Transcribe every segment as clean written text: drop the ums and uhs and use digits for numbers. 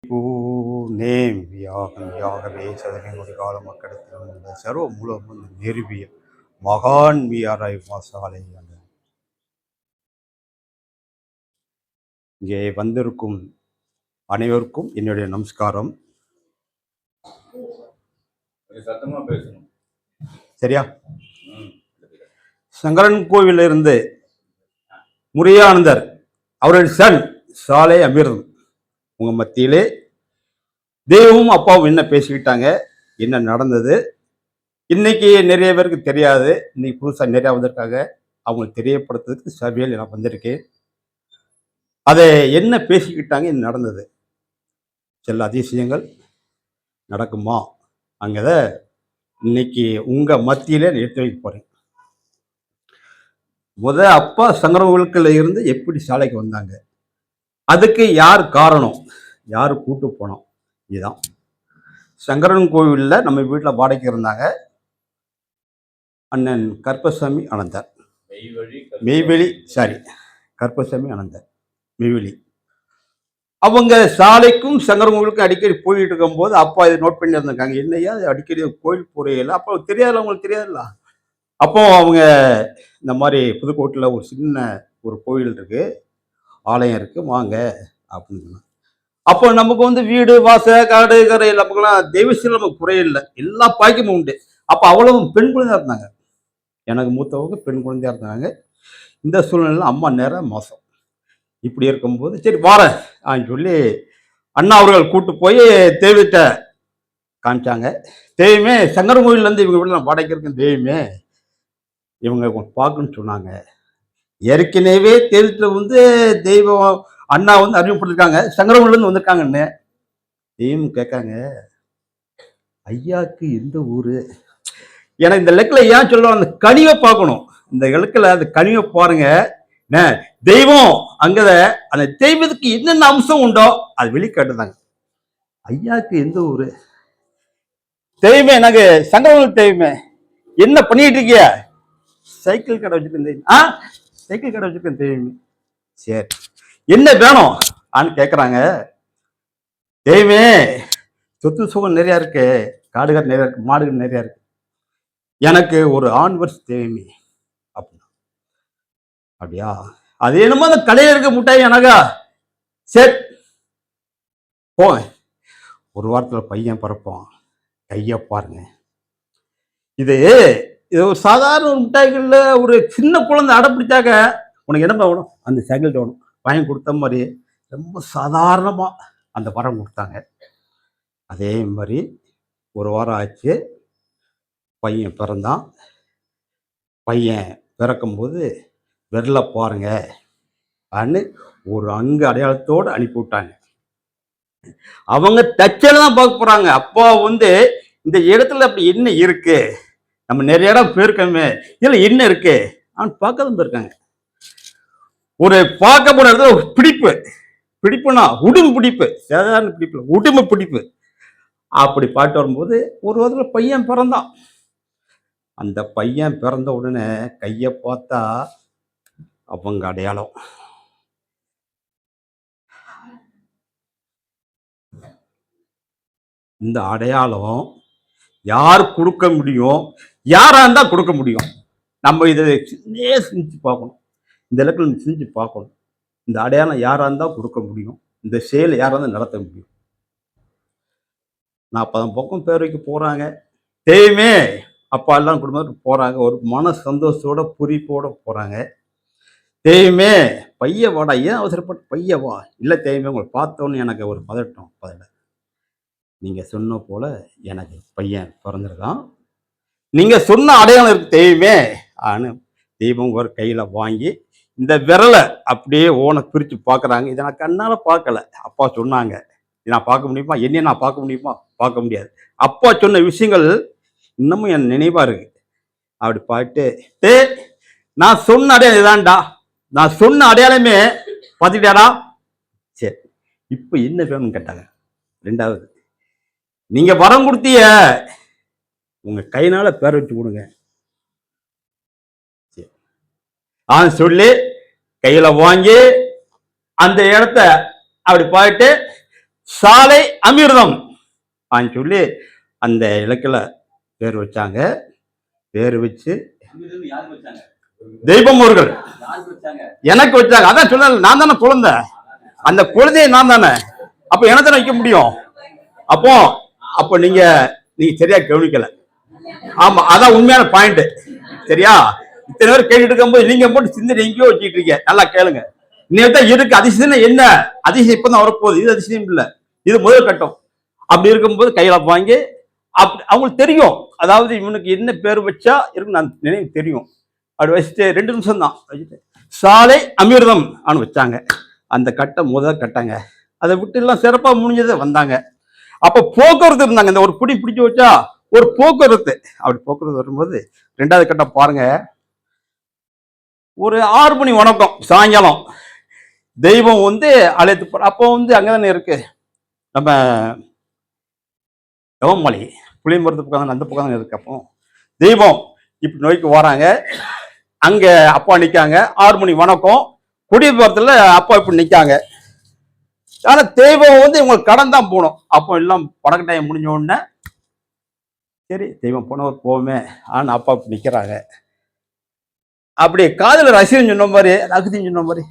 Name யாகவே சதனையுடைய கால மக்களிடத்தில் உள்ள சர்வ மூலமும் நிறுவிய மகான் வியாராய் மாசாலை. இங்கே வந்திருக்கும் அனைவருக்கும் என்னுடைய நமஸ்காரம். சரியா? சங்கரன் கோவிலிருந்து முருகானந்தர் அவருடைய சன் சாலை அமிர்தம் உங்க மத்தியிலே தெய்வமும் அப்பாவும் என்ன பேசிக்கிட்டாங்க, என்ன நடந்தது, இன்னைக்கு நிறைய பேருக்கு தெரியாது. இன்னைக்கு புதுசாக நிறையா வந்திருக்காங்க, அவங்களுக்கு தெரியப்படுத்துறதுக்கு சபையில் நான் வந்திருக்கேன். அதை என்ன பேசிக்கிட்டாங்க, என்ன நடந்தது, சில அதிசயங்கள் நடக்குமா, அங்கதை இன்னைக்கு உங்க மத்தியில எடுத்து வைக்க போறேன். அப்பா சங்கரவர்களுக்குள்ள இருந்து எப்படி சாலைக்கு வந்தாங்க, அதுக்கு யார் காரணம், யார் கூட்டு போனோம், இதுதான். சங்கரன் கோவிலில் நம்ம வீட்டில் வாடகைக்கு இருந்தாங்க அண்ணன் கற்பசாமி அனந்தர், மெய்வெளி கற்பசாமி அனந்தர் மெய்வெளி. அவங்க சாலைக்கும் சங்கரன் கோவிலுக்கும் அடிக்கடி போயிட்டு இருக்கும்போது அப்பா இதை நோட் பண்ணி இருந்திருக்காங்க. என்னையா அடிக்கடி கோயில் போறையில, அப்போ தெரியாதுல்ல, அவங்களுக்கு தெரியாதுல்ல. அப்போ அவங்க இந்த மாதிரி புதுக்கோட்டையில் ஒரு சின்ன ஒரு கோயில் இருக்கு, ஆலயம் இருக்கு, வாங்க அப்படின்னு சொன்னாங்க. அப்போ நமக்கு வீடு வாச காடு கரை நமக்குலாம் தெய்வசீல நமக்கு குறையில்லை, எல்லா பாய்க்குமே உண்டு. அப்போ அவ்வளவு பெண் குழந்தையா இருந்தாங்க, எனக்கு மூத்தவங்க பெண் குழந்தையா இருந்தாங்க. இந்த சூழ்நிலையில் அம்மா நேரம் மாசம். இப்படி இருக்கும்போது சரி வாரேன் சொல்லி அண்ணா அவர்கள் கூட்டு போய் தெய்வத்தை காமிச்சாங்க. தெய்வமே சங்கரன் கோயிலேருந்து இவங்க வீட்டில் நான் வாடகைக்கு இருக்கேன், தெய்வமே இவங்க பார்க்கணும்னு சொன்னாங்க. ஏற்கனவே தெய்வத்தில் தெய்வம் அண்ணா அறிமுகப்படுத்திருக்காங்க, சங்கரன் கோயிலேருந்து வந்திருக்காங்கன்னு. தெய்வம் கேட்காங்க, ஐயாவுக்கு எந்த ஊரு, எனக்கு இந்த லெக்கில் ஏன் சொல்லுவோம், அந்த கனிவை பார்க்கணும், இந்த இலக்கில் அந்த கனிவை பாருங்க. தெய்வம் அங்கத அந்த தெய்வத்துக்கு என்னென்ன அம்சம் உண்டோ அது வெளிக்காட்டுதாங்க. ஐயாவுக்கு எந்த ஊரு, தெய்வமே எனக்கு சங்கரன் தெய்வமே என்ன பண்ணிட்டு இருக்கிய, சைக்கிள் கடை வச்சிருக்கேன், சைக்கிள் கடை வச்சிருக்கேன் தெய்வமே. சரி என்ன வேணும் ஆன்னு கேட்குறாங்க. தெய்வமே சொத்து சுகம் நிறையா இருக்கு, காடுகள் நிறையா இருக்கு, மாடுகள் நிறையா இருக்கு, எனக்கு ஒரு ஆண் வருஷம் தெய்வமே அப்படின்னா. அப்படியா, அது என்னமோ அந்த கடையில் இருக்க முட்டாய் எனக்கா, சரி போங்க, ஒரு வாரத்தில் பையன் பிறப்பான், கையை பாருங்க. இது ஒரு சாதாரண ஒரு மிட்டாய்கள்ல ஒரு சின்ன குழந்தை அடப்பிடிச்சாக்க உனக்கு என்ன வேணும், அந்த சைக்கிள் வேணும், வாங்கி கொடுத்த மாதிரி ரொம்ப சாதாரணமா அந்த வரம் கொடுத்தாங்க. அதே மாதிரி ஒரு வாரம் ஆச்சு, பையன் பிறந்தான். பையன் பிறக்கும்போது விரல பாருங்க அன்னு ஒரு அங்கு அடையாளத்தோடு அனுப்பி விட்டாங்க. அவங்க தச்சல தான் பார்க்க போறாங்க. அப்பா இந்த இடத்துல அப்படி என்ன இருக்கு, நம்ம நிறைய இடம் போயிருக்கோமே, இதுல என்ன இருக்கு அவன் பார்க்க தான் போயிருக்காங்க. ஒரு பார்க்க போன இடத்துல ஒரு பிடிப்புனா உடும்பு பிடிப்பு, சாதாரண பிடிப்பு, உடும்பு பிடிப்பு. அப்படி பாட்டு வரும்போது ஒரு வாரத்துல பையன் பிறந்தான். அந்த பையன் பிறந்த உடனே கையை பார்த்தா அவங்க அடையாளம். இந்த அடையாளம் யார் கொடுக்க முடியும், யாரா இருந்தா கொடுக்க முடியும், நம்ம இதை செஞ்சு பார்க்கணும், இந்த இடத்துல செஞ்சு பார்க்கணும். இந்த அடையாளம் யாரா இருந்தா கொடுக்க முடியும், இந்த செயலை யாரா இருந்தா நடத்த முடியும். 40 பக்கம் பேர் வைக்க போறாங்க. தெய்வமே அப்பா எல்லாம் குடும்பத்துக்கு போறாங்க, ஒரு மன சந்தோஷத்தோட குறிப்போட போறாங்க. தெய்வமே பைய வாடா, ஏன் அவசரப்பட்டு பைய வா, இல்லை தெய்வமே உங்களை பார்த்தோன்னு எனக்கு ஒரு பதட்டம், நீங்க சொன்ன போல எனக்கு பையன் பிறந்திருக்கான், நீங்க சொன்ன அடையாளம் இருக்கு தெய்வமே ஆனு தெய்வம் ஒரு கையில வாங்கி இந்த விரலை அப்படியே ஓனை பிரிச்சு பார்க்குறாங்க. இதை நான் கண்ணால பார்க்கல, அப்பா சொன்னாங்க. நான் பார்க்க முடியுமா, என்னைய நான் பார்க்க முடியுமா, பார்க்க முடியாது. அப்பா சொன்ன விஷயங்கள் இன்னமும் என் நினைவா இருக்கு. அப்படி பார்த்துட்டு நான் சொன்ன அடையாளம் இதான்டா, நான் சொன்ன அடையாளமே பார்த்துட்டாடா. சரி இப்போ என்ன வேணும்னு கேட்டாங்க. ரெண்டாவது, நீங்க வரம் கொடுத்திய உங்க கையினால பேர் வச்சு கொடுங்க சொல்லி கையில வாங்கி அந்த இடத்த அப்படி போயிட்டு சாலை அமிர்தம் சொல்லி அந்த இலக்கில பேர் வச்சாங்க. பேர் வச்சு தெய்வம் அவர்கள் எனக்கு வச்சாங்க. அதான் சொல்ல, நான் தானே குழந்தை, அந்த குழந்தைய நான் தானே, அப்ப என்ன தானே வைக்க முடியும். அப்போ அப்போ நீங்க சரியா கவனிக்கல. ஆமா, அதான் உண்மையான பாயிண்ட். சரியா? இத்தனை பேர் கேட்டுட்டு இருக்கும்போது நீங்க போட்டு சிந்தனை எங்கேயோ வச்சுட்டு இருக்கீங்க. நல்லா கேளுங்க. இன்னைக்கு இருக்கு அதிசயம். என்ன அதிசயம்? இப்பதான் வரப்போகுது. இது அதிசயம் இல்ல, இது முதல் கட்டம். அப்படி இருக்கும்போது கையில வாங்கி அப்படி அவங்களுக்கு தெரியும், அதாவது இவனுக்கு என்ன பேர் வச்சா இருக்கு நான் நினைவு தெரியும். அப்படி வச்சுட்டு 2 நிமிஷம் தான் வச்சுட்டு சாலை அமிர்தம் வச்சாங்க. அந்த கட்டம் முதல் கட்டங்க. அதை விட்டு எல்லாம் சிறப்பா முடிஞ்சது வந்தாங்க. அப்ப போக்குவரத்து இருந்தாங்க. இந்த ஒரு பிடி பிடிச்சு வச்சா ஒரு போக்குவரத்து. அப்படி போக்குவரத்து வரும்போது 2வது கட்டம் பாருங்க. ஒரு 6 மணி வணக்கம் சாயங்காலம் தெய்வம் அழைத்து போற. அப்போ அங்கதானே இருக்கு நம்ம யவமலை புளியமரத்து பக்கம், அந்த பக்கம் தானே இருக்கு. அப்போ தெய்வம் இப்படி நோய்க்கு வராங்க. அங்க அப்பா நிக்காங்க. 6 மணி வணக்கம் குடியேற்றத்துல அப்பா இப்படி நிக்காங்க. ஆனா தெய்வம் இவங்களுக்கு கடன் தான் போகணும். அப்போ எல்லாம் பணக்கட்டாயம் முடிஞ்ச உடனே சரி தெய்வம் போனவர் போவோமே. ஆனா அப்பா இப்படி நிக்கிறாங்க. அப்படி காதல ரசிகன் சொன்ன மாதிரி, ரகுதின்னு சொன்ன மாதிரி,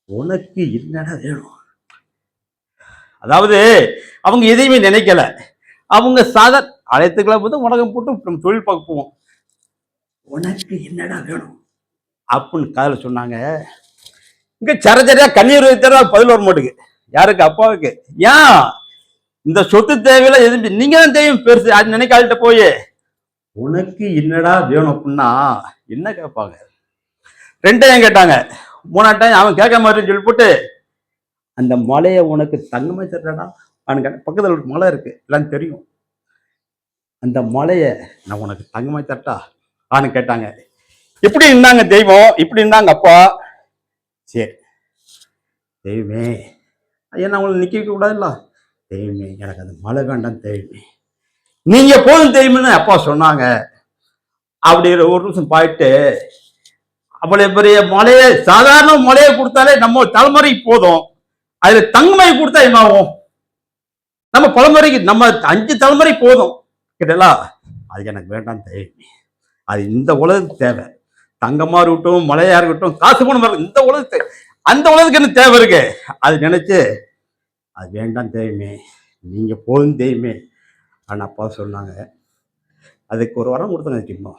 உனக்கு என்னடா வேணும்? அதாவது அவங்க எதையுமே நினைக்கல. அவங்க சாதாரண அழைத்துக்களை போது உலகம் போட்டு நம்ம தொழில் பார்க்க போவோம். உனக்கு என்னடா வேணும் அப்படின்னு காதல சொன்னாங்க. இங்க சரச்சரியா கண்ணீர் வைத்தா பதில் வர மாட்டேங்குது. யாருக்கு? அப்பாவுக்கு. ஏன் இந்த சொத்து தேவையில்ல, எது நீங்க தான் தேவையும் பெருசு. அது நினைக்காள்கிட்ட போய் உனக்கு என்னடா வேணும் அப்படின்னா என்ன கேட்பாங்க? 2டைம் கேட்டாங்க. 3ஆவது டைம் அவன் கேட்க மாட்டேன்னு சொல்லி போட்டு அந்த மலையை உனக்கு தங்கமா தர்றடா அவனுக்கு. பக்கத்துல ஒரு மலை இருக்கு, எல்லாம் தெரியும். அந்த மலையை நான் உனக்கு தங்கமா தரட்டா ஆன்னு கேட்டாங்க. இப்படி இருந்தாங்க தெய்வம், இப்படி இருந்தாங்க அப்பா. சரி தெய்வமே, ஏன்னா அவங்களை நிக்க வைக்க கூடாதுல்ல. தெய்வமே எனக்கு அந்த மலை வேண்டாம் தெய்வமே, நீங்க போதும் தெய்வம்னு அப்பா சொன்னாங்க. அப்படி ஒரு நிமிஷம் போயிட்டு அவ்வளவு பெரிய மலையை, சாதாரண மலையை கொடுத்தாலே நம்ம தலைமுறைக்கு போதும். அதுல தங்கமை கொடுத்தா என்ன ஆகும்? நம்ம பலமுறைக்கு, நம்ம 5 தலைமுறை போதும் கிட்டலா. அது எனக்கு வேண்டாம் தெய்வமே, அது இந்த உலகத்துக்கு தேவை. தங்கமா இருக்கட்டும், மலையா இருக்கட்டும், காசு பணம் இந்த உலகத்துக்கு, அந்த உலகத்துக்கு என்ன தேவை இருக்கு? அது நினைச்சு அது வேண்டாம் தெய்வமே, நீங்க போதும் தெய்வமே. ஆனா அப்பா சொன்னாங்க. அதுக்கு ஒரு வரம் கொடுத்தாங்க தெரியுமா?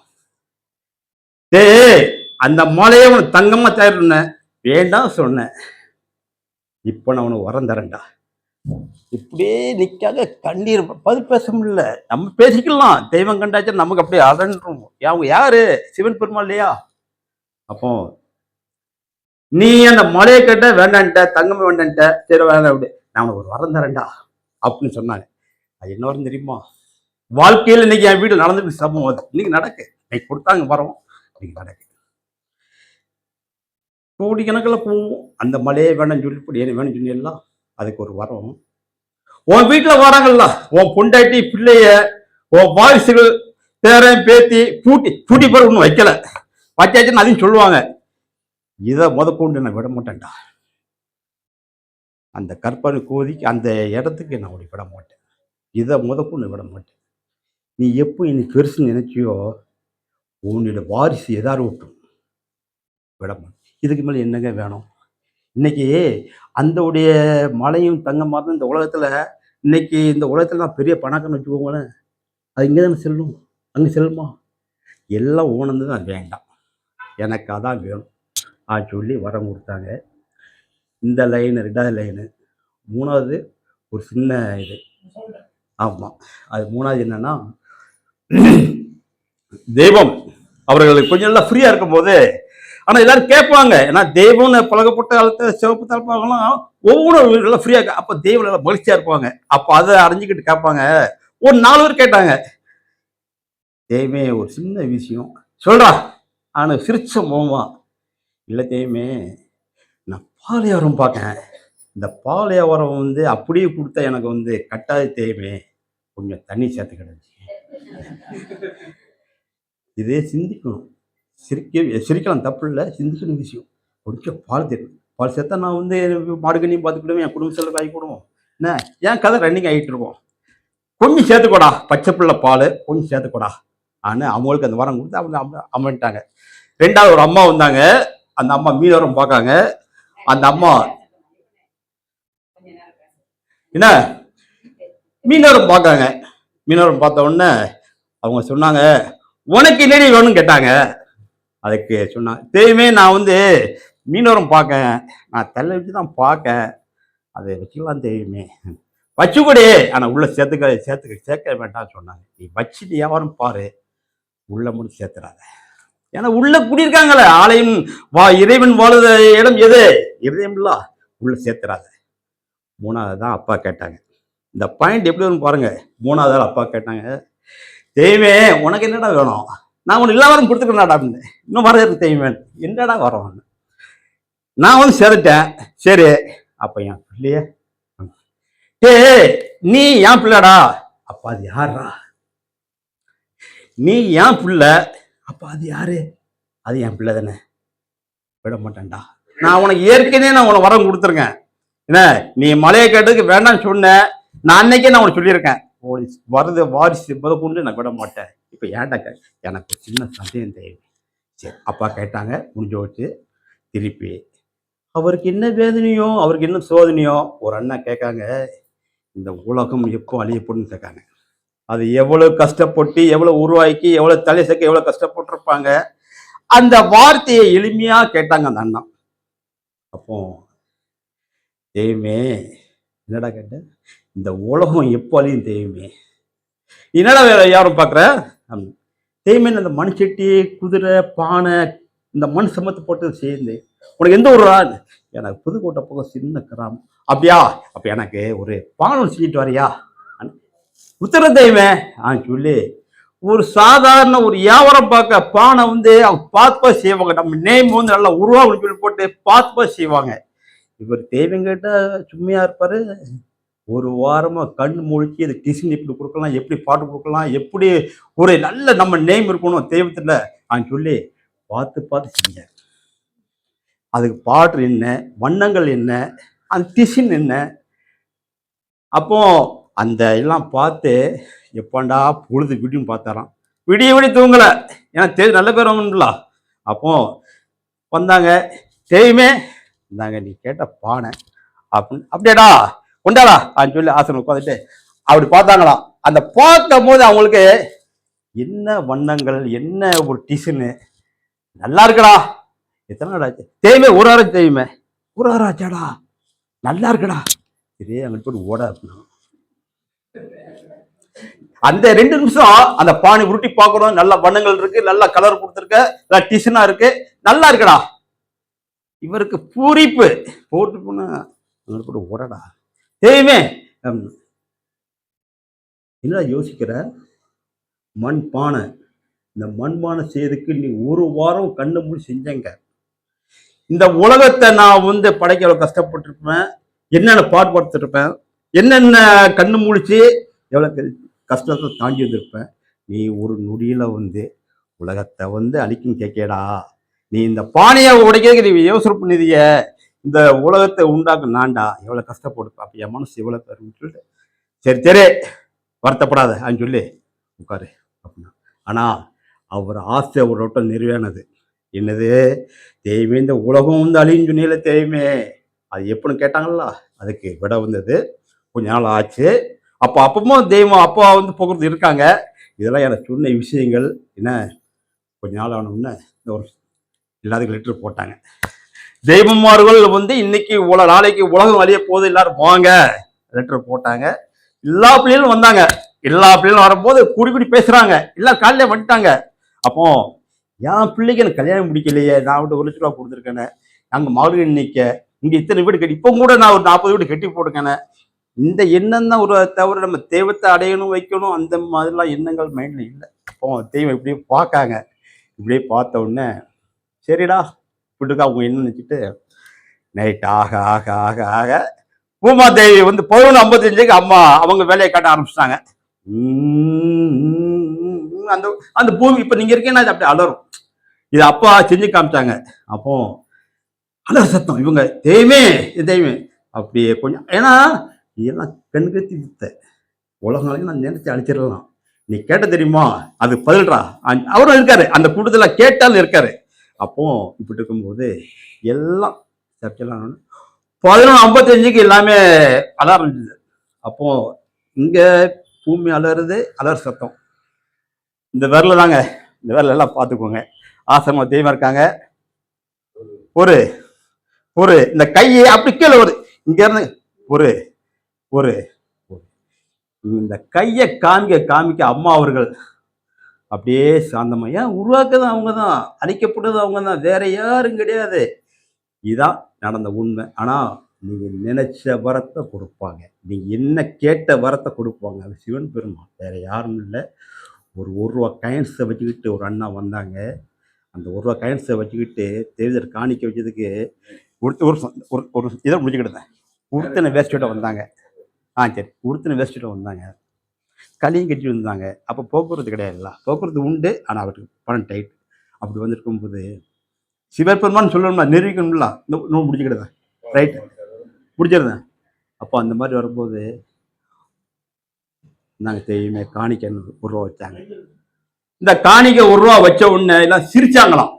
அந்த மலையை உனக்கு தங்கமா தயாரின வேண்டாம் சொன்னேன். இப்ப நான் உனக்கு வரம் தரேன்டா. இப்படியே நிக்காத கண்ணீர் பதில் பேச முடியல. நம்ம பேசிக்கலாம், தெய்வம் கண்டாச்சு நமக்கு அப்படியே அடன்றோம். அவங்க யாரு? சிவன் பெருமாள் இல்லையா? அப்போ நீ அந்த மலையை கேட்ட வேண்டான்ட்ட, தங்கமே வேண்டான்ட்ட, சரி வேண்டாம், அப்படி நான் உனக்கு ஒரு வரம் தரேன்டா அப்படின்னு சொன்னாங்க. அது என்ன வரம் தெரியுமா? வாழ்க்கையில் இன்னைக்கு என் வீடு நடந்துட்டு சம்பவம் அது இன்னைக்கு நடக்கு. இன்னைக்கு கொடுத்தாங்க வரோம், இன்னைக்கு நடக்கு. கோடிக்கணக்கில் போவோம். அந்த மலையை வேணும்னு சொல்லி என்ன வேணும்னு சொல்லி எல்லாம் அதுக்கு ஒரு வரம். உன் வீட்டுல வராங்கல்ல, உன் பொண்டாட்டி பிள்ளைய, உன் வாரிசுகள், பேரன் பேத்தி, பூட்டி பேர் ஒன்றும் வைக்கல, வச்சாச்சுன்னு அதையும் சொல்லுவாங்க. இதை முதற்கொண்டு நான் விட மாட்டேன்டா. அந்த கற்பனை கோதிக்கு அந்த இடத்துக்கு நான் விட மாட்டேன். இதை முதற்கொண்டு விட மாட்டேன். நீ எப்போ இனி பெருசு நினைச்சியோ உன்னோட வாரிசு எதாரு விட்டும் விட மாட்டேன். இதுக்கு மேலே என்னங்க வேணும்? இன்னைக்கு அந்த உடைய மலையும் தங்கமாக தான் இந்த உலகத்துல. இன்னைக்கு இந்த உலகத்துல நான் பெரிய பணக்காரன்னு வச்சுக்கோங்களேன், அது இங்கே தானே செல்லும், அங்கே செல்லுமா? எல்லாம் ஓனந்து தான். வேண்டாம், எனக்கு அதான் வேணும் சொல்லி வரம் கொடுத்தாங்க. இந்த லைனு 2வது லைனு. 3வது ஒரு சின்ன இது. ஆமாம், அது 3வது என்னன்னா, தெய்வம் அவர்களுக்கு கொஞ்சம் எல்லாம் ஃப்ரீயா இருக்கும் போது, ஆனா எல்லாரும் கேட்பாங்க, ஏன்னா தெய்வம்னு பழகப்பட்ட காலத்துல சிவப்பு தலைப்பாங்கலாம் ஒவ்வொரு எல்லாம் ஃப்ரீயா. அப்ப தெய்வம் எல்லாம் மகிழ்ச்சியா இருப்பாங்க. அப்ப அதை அறிஞ்சுக்கிட்டு கேட்பாங்க. ஒரு 4 பேர் கேட்டாங்க, தெய்வமே ஒரு சின்ன விஷயம் சொல்றா. ஆனா சிரிச்ச முகமா, இல்லை தெய்வமே நான் பால் வியாபாரம் பார்க்கேன், இந்த பால் வியாபாரம் அப்படியே கொடுத்தா எனக்கு கட்டாது தெய்வமே, கொஞ்சம் தண்ணி சேர்த்து கிடச்சி. இதே சிந்திக்கணும். சிரிக்கலாம், தப்பு இல்லை, சிந்திக்கணும் விஷயம். கொஞ்சம் பால் தெரியும். பால் சேர்த்தா நான் மாடு கண்ணியும் பார்த்துக்கிடுவேன், என் குடும்ப செலவு காய் போடுவோம். என்ன என் கதை ரன்னிங் ஆகிட்டு இருக்கும். கொஞ்சம் சேர்த்துக்கூடா, பச்சை பிள்ளை பால் கொஞ்சம் சேர்த்துக்கூடா. ஆனால் அவங்களுக்கு அந்த வாரம் கொடுத்து அவங்க அம்மன்ட்டாங்க. ரெண்டாவது ஒரு அம்மா வந்தாங்க. அந்த அம்மா மீனவரம் பார்க்காங்க. அந்த அம்மா என்ன மீனவரம் பார்க்காங்க. மீனவரம் பார்த்த உடனே அவங்க சொன்னாங்க, உனக்கு என்னடி வேணும்னு கேட்டாங்க. அதுக்கு சொன்னாங்க, தெரியுமே நான் வந்து மீனவரம் பார்க்கேன், நான் தள்ள வச்சு தான் பார்க்கேன், அதை வச்சுக்கலாம் தெரியுமே, வச்சுக்கூடே ஆனால் உள்ள சேர்க்க வேண்டாம்னு சொன்னாங்க. நீ வச்சுட்டு வியாபாரம் பாரு, உள்ள மட்டும் சேர்த்துறாத. ஏன்னா உள்ள குடியிருக்காங்களே, ஆலயம் இறைவன் வாழுத இடம் எது? இருதயம்ல. உள்ள சேர்த்துறாத. மூணாவது தான் அப்பா கேட்டாங்க. இந்த பாயிண்ட் எப்படி வரும் பாருங்க. மூணாவது அப்பா கேட்டாங்க, தெய்வமே உனக்கு என்னடா வேணும்? நான் உனக்கு எல்லா வாரம் கொடுத்துக்கிறேன்டா. இன்னும் வர தெய்வமே என்னடா வரோம்? நான் வந்து சேர்த்துட்டேன். சரி, அப்ப என் பிள்ளைய நீ என் பிள்ளைடா. அப்பா அது யாரா? நீ என் பிள்ளை, அப்பா அது யாரு? அது என் பிள்ளை தானே, விட மாட்டேன்டா. நான் உனக்கு ஏற்கனவே நான் உனக்கு வரம் கொடுத்துருக்கேன். என்ன நீ மலையை கேட்டதுக்கு வேண்டாம்னு சொன்ன, நான் அன்னைக்கே நான் உனக்கு சொல்லியிருக்கேன், வருது வாரிசு கொண்டு நான் விட மாட்டேன். இப்போ ஏன்டா எனக்கு சின்ன சந்தேகம் தேவை. சரி, அப்பா கேட்டாங்க, முடிஞ்சு வச்சு திருப்பி அவருக்கு என்ன வேதனையோ, அவருக்கு என்ன சோதனையோ. ஒரு அண்ணா கேட்காங்க, இந்த உலகம் எப்போ அழியப்படுன்னு கேட்காங்க. அது எவ்வளவு கஷ்டப்பட்டு, எவ்வளவு உருவாக்கி, எவ்வளவு தலை சேர்க்க, எவ்வளவு கஷ்டப்பட்டிருப்பாங்க. அந்த வார்த்தையை எளிமையா கேட்டாங்க அந்த அண்ணா. அப்போ தெய்வமே என்னடா கேட்ட, இந்த உலகம் எப்போ அழியும் தெய்வமே, என்னடா வேற யாரும் பார்க்குற? தெய்வமே அந்த மண் சட்டி, குதிரை, பானை, இந்த மண் சமத்து போட்டு சேர்ந்து உனக்கு எந்த ஒரு எனக்கு புதுக்கோட்டை போக சின்ன கிராமம். அப்படியா? அப்ப எனக்கு ஒரு பானை செஞ்சுட்டு வரையா? உத்தர தெய்வமே சொல்லி ஒரு சாதாரண ஒரு வியாபாரம் பார்க்க பானை வந்து அவங்க பார்த்துப்பா செய்வாங்க. நம்ம நேம் வந்து நல்லா உருவாக சொல்லி போட்டு பார்த்துப்பா செய்வாங்க. இவர் தெய்வம் கேட்டா சும்மையா இருப்பாரு. ஒரு வாரமா கண் முழிச்சு இது டிசைன் இப்படி கொடுக்கலாம், எப்படி பாட்டு கொடுக்கலாம், எப்படி ஒரு நல்ல நம்ம நேம் இருக்கணும் தெய்வத்துல சொல்லி பார்த்து செஞ்சார். அதுக்கு பாட்டு என்ன, வண்ணங்கள் என்ன, அந்த டிசைன் என்ன. அப்போ அந்த எல்லாம் பார்த்து எப்பாண்டா பொழுது விடியும் பார்த்தாராம். விடிய தூங்கல, ஏன்னா நல்ல பேர் வாங்கணும்ல. அப்போ வந்தாங்க, தெய்வமே இந்தாங்க நீ கேட்ட பானை அப்படின்னு. அப்படியாடா கொண்டாடா சொல்லி ஆசனம் உட்காந்துட்டு அப்படி பார்த்தாங்களாம். அந்த பார்க்கும் போது அவங்களுக்கு என்ன வண்ணங்கள், என்ன ஒரு டிசைனு, நல்லா இருக்கடா. எத்தனை நாள் ஆச்சு தெய்வமே? ஒரு வாரம் தெய்வமே, ஒரு வாரம் ஆச்சாடா, நல்லா இருக்குடா. இதே அங்கிட்டு போய் ஓட இருக்கணும். அந்த 2 நிமிஷம் அந்த பானை உருட்டி பார்க்கணும். நல்ல வண்ணங்கள் இருக்கு, நல்ல கலர் கொடுத்துருக்க, நல்ல டிசைனா இருக்கு, நல்லா இருக்குடா. இவருக்கு பூரிப்பு போட்டு போனா அங்கிட்டு போட்டு ஓடடா. தெய்வமே என்ன யோசிக்கிற? மண் பானை, இந்த மண்பானை செய்யறதுக்கு நீ ஒரு வாரம் கண்ணு மூடி செஞ்சங்க. இந்த உலகத்தை நான் வந்து படைக்க எவ்வளவு கஷ்டப்பட்டிருப்பேன், என்னென்ன பாடுபடுத்திருப்பேன், என்னென்ன கண்ணு முழிச்சு எவ்வளவு கஷ்டத்தை தாண்டி வந்திருப்பேன். நீ ஒரு நொடியில வந்து உலகத்தை வந்து அழிக்கும் கேட்கடா. நீ இந்த பானையை உடைக்கிறதுக்கு நீ யோசனை பண்ணிதிய, இந்த உலகத்தை உண்டாக்க நான்டா எவ்வளவு கஷ்டப்படுப்பா. அப்ப என் மனசு எவ்வளவு பேருன்னு சொல்லிட்டு, சரி சரி வருத்தப்படாத சொல்லி உட்காரு அப்படின்னா. ஆனா அவர் ஆசை ஒரு வட்டம் நிறைவேனது. என்னது தெய்வமே, இந்த உலகம் வந்து அழிஞ்சு சொன்னீங்கள தெய்வமே, அது எப்படின்னு கேட்டாங்களா, அதுக்கு விட வந்தது. கொஞ்ச நாள் ஆச்சு. அப்பவும் தெய்வம் அப்பா வந்து போக்குறது இருக்காங்க. இதெல்லாம் எனக்கு சொன்ன விஷயங்கள். என்ன கொஞ்ச நாள் ஆனோம்னா இந்த ஒரு எல்லாத்துக்கும் லெட்டர் போட்டாங்க. தெய்வமார்கள் வந்து இன்னைக்கு நாளைக்கு உலகம் அழிய போது, எல்லாரும் வாங்க லெட்டர் போட்டாங்க. எல்லா பிள்ளைகளும் வந்தாங்க. எல்லா பிள்ளைகளும் வரும்போது கூடி பேசுறாங்க. எல்லாம் காலையில வந்துட்டாங்க. அப்போ என் பிள்ளைக்கு எனக்கு கல்யாணம் முடிக்கலையே, நான் வந்து 1 லட்ச ரூபா கொடுத்துருக்கேனே, நாங்கள் மாடு நிற்க இங்க இத்தனை வீடு கட்டி, இப்போ கூட நான் ஒரு 40 வீடு கட்டி போட்டுக்கேனே. இந்த எண்ணம் தான் ஒரு தவிர நம்ம தெய்வத்தை அடையணும் வைக்கணும் அந்த மாதிரிலாம் எண்ணங்கள் மைண்ட்ல இல்லை. அப்போ தெய்வம் இப்படியே பார்க்காங்க. இப்படியே பார்த்த உடனே சரிடா இப்படிக்கா அவங்க என்ன நினச்சிட்டு நைட் ஆக ஆக ஆக ஆக பூமாதேவி வந்து 11:55 அம்மா அவங்க வேலையை காட்ட ஆரம்பிச்சிட்டாங்க. அந்த அந்த பூமி இப்ப நீங்க இருக்கீங்கன்னா அது அப்படி அலரும். இது அப்பா செஞ்சு காமிச்சாங்க. அப்போ அலர் சத்தம். இவங்க தெய்வமே தெய்வமே அப்படியே கொஞ்சம், ஏன்னா இதெல்லாம் கண்கத்தி வித்த உலகங்களையும் நான் நினைச்சு அழிச்சிடலாம். நீ கேட்ட தெரியுமா, அது பதில்றா. அவரும் இருக்காரு அந்த கூட்டத்தில், கேட்டாலும் இருக்காரு. அப்போ இப்படி இருக்கும்போது எல்லாம் சர்ச்செல்லாம் 11:55 எல்லாமே அலாரம் இருந்தது. அப்போ இங்க பூமி அலறுது, அலர் சத்தம். இந்த விரல தாங்க, இந்த விரல எல்லாம் பார்த்துக்கோங்க. ஆசிரம தெய்வம் இருக்காங்க. ஒரு ஒரு இந்த கையை அப்படி கீழே வருது, இங்க இருந்து ஒரு ஒரு இந்த கையை காமிக்க காமிக்க அம்மா அவர்கள் அப்படியே சாந்தமா, ஏன் உருவாக்குறது அவங்க தான், அழிக்கப்படுறது அவங்க தான், வேற யாரும் கிடையாது. இதுதான் நடந்த உண்மை. ஆனா நீங்க நினைச்ச வரத்தை கொடுப்பாங்க, நீங்க என்ன கேட்ட வரத்தை கொடுப்பாங்க. அது சிவன் பெருமான், வேற யாரும் இல்லை. ஒரு ரூபா காயின்ஸை வச்சுக்கிட்டு ஒரு அண்ணா வந்தாங்க. அந்த ஒரு ரூபா காயின்ஸை வச்சுக்கிட்டு தேர்தல் காணிக்க வச்சதுக்கு ஒரு இதை முடிச்சுக்கிட்டேன். உடுத்தின வேஸ்ட்டோட வந்தாங்க. சரி, உடுத்தின வேஸ்ட்டோட வந்தாங்க, களியும் கட்டி வந்தாங்க. அப்போ போக்குவரத்து கிடையாதுல்ல, போக்குவரத்து உண்டு, ஆனால் அவருக்கு பணம் டைட். அப்படி வந்திருக்கும்போது சிவபெருமான் சொல்லணும்னா நிரூபிக்கணும்ல, இந்த முடிச்சுக்கிட்டேன். ரைட்டு, முடிச்சிருந்தேன். அப்போ அந்த மாதிரி வரும்போது நாங்கள் தெரியுமே காணிக்க 1 ரூபா வச்சாங்க. இந்த காணிக்க 1 ரூபா வச்ச உடனே எல்லாம் சிரிச்சாங்களாம்.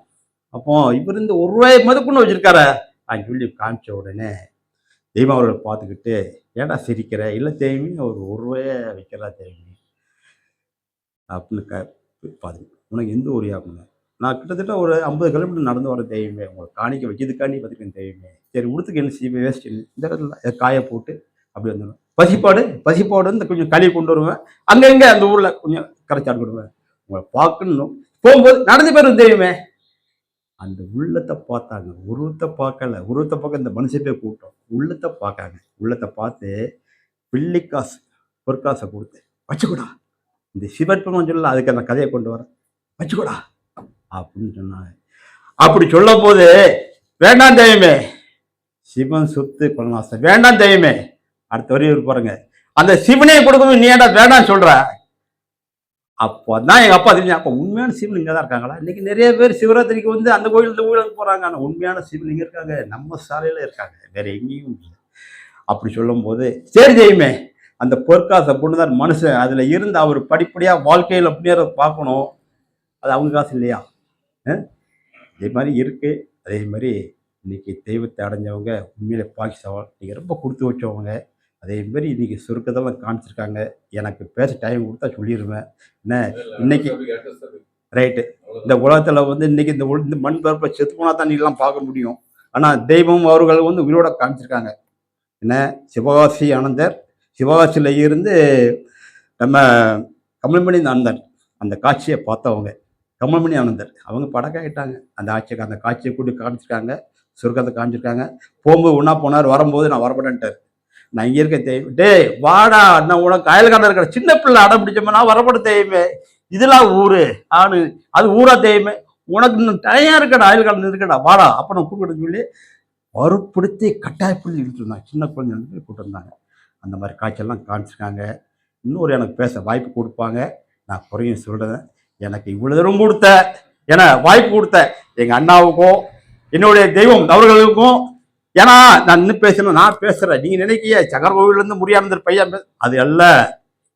அப்போ இவர் இந்த 1 ரூபாயை முதற்கொண்டு வச்சிருக்கார அப்படின்னு சொல்லி காமிச்ச உடனே தெய்வம் அவர்களை பார்த்துக்கிட்டு, ஏடா சிரிக்கிற, இல்லை தெரியுமே ஒரு 1 ரூபாயை வைக்கிறதா தெரியுமே அப்படின்னு பார்த்துக்கிட்டு, உனக்கு எந்த ஒரு யாருங்க, நான் கிட்டத்தட்ட ஒரு 50 கிலோமீட்டர் நடந்து வர தெரியுமே, உங்களுக்கு காணிக்க வைக்கிறதுக்காண்டி பார்த்துக்கணும் தெரியுமே. சரி, உடுத்துக்கு என்ன செய்ய வேஸ்ட் இந்த இடத்துல காய போட்டு அப்படி வந்துடும். பசிப்பாடு இந்த கொஞ்சம் களி கொண்டு வருவேன், அங்கங்கே அந்த ஊரில் கொஞ்சம் கரைச்சாடு கொடுவேன். உங்களை பார்க்கணும் போகும்போது நடந்து பேரும் தெரியுமே. அந்த உள்ளத்தை பார்த்தாங்க, உருவத்தை பார்க்கல. உருவத்தை பார்க்க இந்த மனுஷப்பே கூட்டம், உள்ளத்தை பார்க்காங்க. உள்ளத்தை பார்த்து பிள்ளைக்காசு பொற்காசை கொடுத்து வச்சுக்கூடா, இந்த சிவற்பம் சொல்லல, அதுக்கு அந்த கதையை கொண்டு வர வச்சுக்கூடா அப்படின்னு சொன்னாங்க. அப்படி சொல்லும் போது, வேண்டாம் தெய்வமே, சிவன் சொத்து பணநாசம் வேண்டாம் தெய்வமே. அடுத்த வரையும் பாருங்க, அந்த சிவனையை கொடுக்கணும், நீ ஏன்டா வேண்டாம் சொல்ற. அப்போ தான் எங்கள் அப்பா தெரிஞ்சு, அப்போ உண்மையான சிவன் இங்கே தான் இருக்காங்களா. இன்னைக்கு நிறைய பேர் சிவராத்திரிக்கு வந்து அந்த கோயில் இந்த கோயிலுக்கு போகிறாங்க, ஆனால் உண்மையான சிவன் இங்கே இருக்காங்க, நம்ம சாலையில் இருக்காங்க, வேற எங்கேயும் இல்லை. அப்படி சொல்லும் போது, சரி தெய்வமே, அந்த பொற்காசை பொண்ணுதான் மனுஷன், அதில் இருந்து அவர் படிப்படியாக வாழ்க்கையில் முன்னேற பார்க்கணும், அது அவங்க காசு இல்லையா. இதே மாதிரி இருக்கு. அதே மாதிரி இன்னைக்கு தெய்வத்தை அடைஞ்சவங்க உண்மையிலே பாக்கி சவால், நீங்கள் ரொம்ப கொடுத்து வச்சவங்க. அதே மாதிரி இன்னைக்கு சுருக்கத்தெல்லாம் காமிச்சிருக்காங்க. எனக்கு பேச டைம் கொடுத்தா சொல்லிடுவேன். என்ன இன்னைக்கு ரைட்டு, இந்த உலகத்தில் வந்து இன்னைக்கு இந்த மண் பரப்பை செத்து போனால் தான் நீங்களாம் பார்க்க முடியும். ஆனால் தெய்வம் அவர்கள் வந்து உயிரோட காமிச்சிருக்காங்க. என்ன, சிவகாசி ஆனந்தர், சிவகாசியில் இருந்து நம்ம கமலமணி ஆனந்தர் அந்த காட்சியை பார்த்தவங்க, கமலமணி ஆனந்தர் அவங்க படக்காயிட்டாங்க. அந்த காட்சியை கூட்டி காமிச்சிருக்காங்க, சுருக்கத்தை காமிச்சிருக்காங்க. போகும்போது ஒன்றா போனார், வரும்போது நான் வரப்படன்ட்டார். நான் இங்கே இருக்க தெய்வம், டே வாடா, நான் உனக்கு அயல்காரன் இருக்கிற சின்ன பிள்ளை அடம் பிடிச்சோம்னா நான் வரப்பட தெய்வமே, இதெல்லாம் ஊரு ஆணு, அது ஊரா தெய்வமே, உனக்கு இன்னும் டயம் இருக்கடா, அயல்காரன் இருக்கடா, வாடா அப்போ நான் கூப்பிட்டு சொல்லி வறுப்படுத்தி கட்டாயப்பள்ளி இழுத்து இருந்தாங்க. சின்ன குழந்தை கூப்பிட்டு இருந்தாங்க. அந்த மாதிரி காய்ச்சல்லாம் காமிச்சிருக்காங்க. இன்னொரு எனக்கு பேச வாய்ப்பு கொடுப்பாங்க, நான் குறையும் சொல்கிறேன். எனக்கு இவ்வளோ தூரம் கொடுத்த, ஏன்னா வாய்ப்பு கொடுத்த எங்கள் அண்ணாவுக்கும் என்னுடைய தெய்வம் அவர்களுக்கும், ஏன்னா நான் இன்னும் பேசணும், நான் பேசுகிறேன், நீங்கள் நினைக்கிய சங்கர கோவிலேருந்து முறியானந்தர் பையன், அது அல்ல,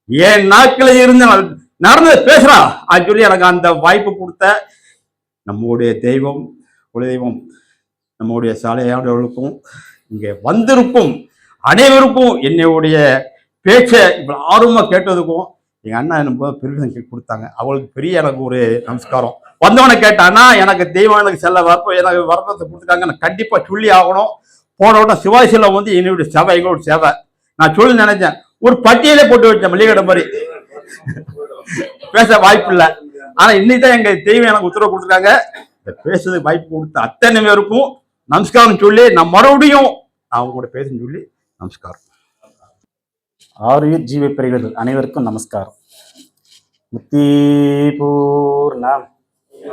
ஏன் நாட்களில் இருந்து நடந்து பேசுகிறான் அது சொல்லி எனக்கு அந்த வாய்ப்பு கொடுத்த நம்முடைய தெய்வம் குலதெய்வம் நம்முடைய சாலையாளர்களுக்கும் இங்கே வந்திருக்கும் அனைவருக்கும் என்னுடைய பேச்சை இவ்வளோ ஆர்வமாக கேட்டதுக்கும் எங்கள் அண்ணா எனக்கு பெருமை கொடுத்தாங்க. அவங்களுக்கு பெரிய எனக்கு ஒரு நமஸ்காரம். வந்தவனை கேட்டான்னா, எனக்கு தெய்வம் எனக்கு செல்ல வரப்போ எனக்கு வரப்பத்தை கொடுத்துருக்காங்க, நான் கண்டிப்பாக சொல்லி ஆகணும். போன உடனே சிவாசியில் வந்து என்னுடைய சேவை, எங்களோட சேவை நான் சொல்லி நினைச்சேன். ஒரு பட்டியலே போட்டு வச்சேன், மல்லிகடை மாதிரி. பேச வாய்ப்பு இல்லை. ஆனால் இன்னைக்கு தான் எங்கள் தெய்வம் எனக்கு உத்தரவு கொடுத்துருக்காங்க. இந்த பேசுறதுக்கு வாய்ப்பு கொடுத்த அத்தனை பேருக்கும் நமஸ்காரம் சொல்லி, நான் மறுபடியும் அவங்க கூட பேசுன்னு சொல்லி நமஸ்காரம். ஆறுயிர் ஜீவ பிரிவுகள் அனைவருக்கும் நமஸ்காரம். முத்தி பூர்ணம்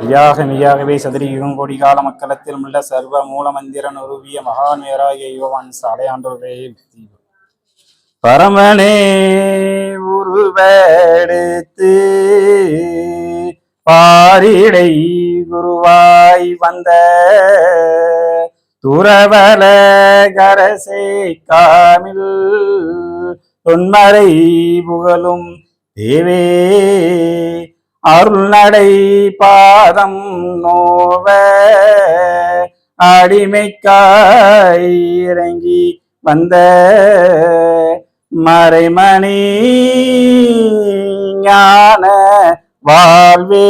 மெய்யாகவே சதுரியுகம் கோடி கால மக்களத்தில் உள்ள சர்வ மூல மந்திர நுருவிய மகான்வேராய யுவன் சாலையாண்டோரே பரமனே உருவெடுத்து பாரிடை குருவாய் வந்த துறவல கரசே காமில் தொன்மறை புகழும் தேவே அருள்நடை பாதம் நோவ அடிமைக்காய் இறங்கி வந்த மறைமணி ஞான வாழ்வே